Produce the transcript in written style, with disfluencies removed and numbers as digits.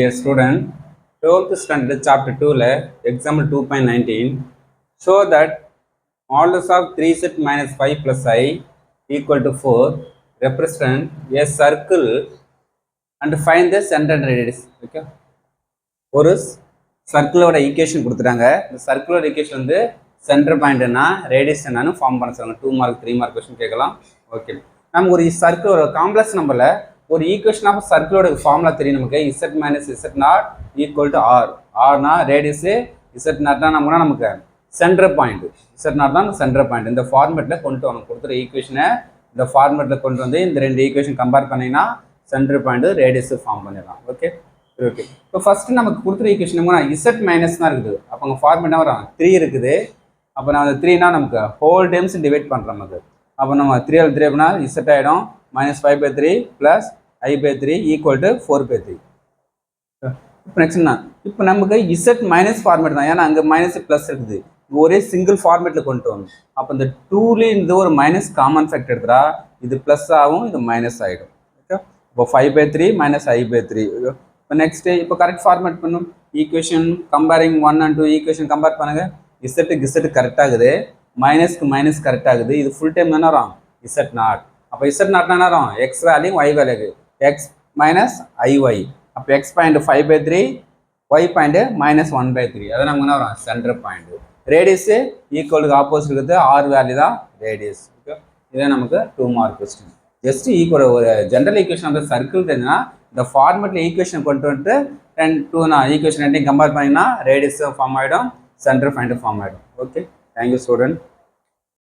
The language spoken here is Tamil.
Dear student, 12th standard chapter 2 example 2.19 show that modulus of 3z minus 5 plus I equal to 4 represent a circle and find the center and radius. Okay. ஒரு சர்க்கிளோட ஈக்குவேஷன் கொடுத்துட்டாங்க. இந்த சர்க்கிளோட ஈக்குவேஷன் வந்து சென்டர் பாயிண்ட்னா ரேடியஸ் என்னன்னு ஃபார்ம் பண்ண சொல்லுங்க. 2 மார்க் 3 மார்க் கொஸ்டின் கேட்கலாம். ஓகே, நமக்கு ஒரு சர்க்கிள் ஒரு காம்ப்ளெக்ஸ் நம்பர்ல ஒரு ஈக்குவேஷன் ஆஃப் சர்க்கிளோட ஃபார்முலா தெரியும் நமக்கு. Z minus Z naught equal to R. ஆர்னா ரேடியஸ், இசட் நாட்னா நமக்கு சென்டர் பாயிண்ட். இசட் நாட் தான் சென்டர் பாயிண்ட். இந்த ஃபார்மேட்டில் கொண்டு வரணும். கொடுத்துற ஈக்குவேஷனை இந்த ஃபார்மேட்டில் கொண்டு வந்து இந்த ரெண்டு ஈக்குவேஷன் கம்பேர் பண்ணிங்கன்னா சென்டர் பாயிண்ட் ரேடியஸ் ஃபார்ம் பண்ணிடலாம். ஓகே ஓகே, இப்போ ஃபர்ஸ்ட் நமக்கு கொடுத்துற ஈக்குவேஷன் இசட் மைனஸ் தான் இருக்குது. அப்போ அங்கே ஃபார்மேட் என்ன வரும்? 3 இருக்குது. அப்போ நான் அந்த 3னா நமக்கு ஹோல் டைம்ஸ் டிவைட் பண்ணுறோம். நமக்கு அப்போ நம்ம 3 அப்படின்னா இசட் ஆகிடும் -5/3 ப்ளஸ் I/3 ஈக்குவல் டு 4/3. இப்போ நெக்ஸ்ட்னா இப்போ நமக்கு இசட் மைனஸ் ஃபார்மேட் தான், ஏன்னா அங்கே மைனஸ் ப்ளஸ் இருக்குது. ஒரே சிங்கிள் ஃபார்மேட்டில் கொண்டு வரணும். அப்போ இந்த 2லேயே இந்த ஒரு மைனஸ் காமன் ஃபேக்டர் எடுத்துட்டா இது ப்ளஸ் ஆகும், இது மைனஸ் ஆகிடும். ஓகே, இப்போ 5/3 -I/3. இப்போ நெக்ஸ்ட்டு இப்போ கரெக்ட் ஃபார்மேட் பண்ணும். Equation comparing 1 and 2 equation compare பண்ணுங்க. இசட்டு கரெக்ட் ஆகுது, மைனஸ்க்கு மைனஸ் கரெக்ட் ஆகுது. இது ஃபுல் டைம் என்ன வரும்? Z naught. அப்போ இசட் நாட்னா என்ன வரும்? X value Y value, X minus iy. அப்போ எக்ஸ் பாயிண்ட் 5/3, ஒய் பாயிண்ட் -1/3. அதை நமக்கு என்ன வரும்? Centre point. ரேடியஸ் ஈக்குவலுக்கு ஆப்போசிட் இருக்குது, ஆர் வேல்யூ தான் ரேடியஸ். ஓகே, இதே நமக்கு 2 மார்க் கொஸ்டின். ஜஸ்ட் ஈக்குவல் ஒரு ஜென்ரல் ஈக்குவேஷன் அந்த சர்க்கிள் தெரிஞ்சுன்னா இந்த ஃபார்மேட்டில் ஈக்குவேஷன் கொண்டு வந்துட்டு 2 ஈக்குவேஷன் ரெண்டையும் கம்பேர் பண்ணிங்கன்னா ரேடியஸ் ஃபார்ம் ஆகிடும், சென்டர் பாயிண்ட் ஃபார்ம் ஆகிடும். Okay, thank you student.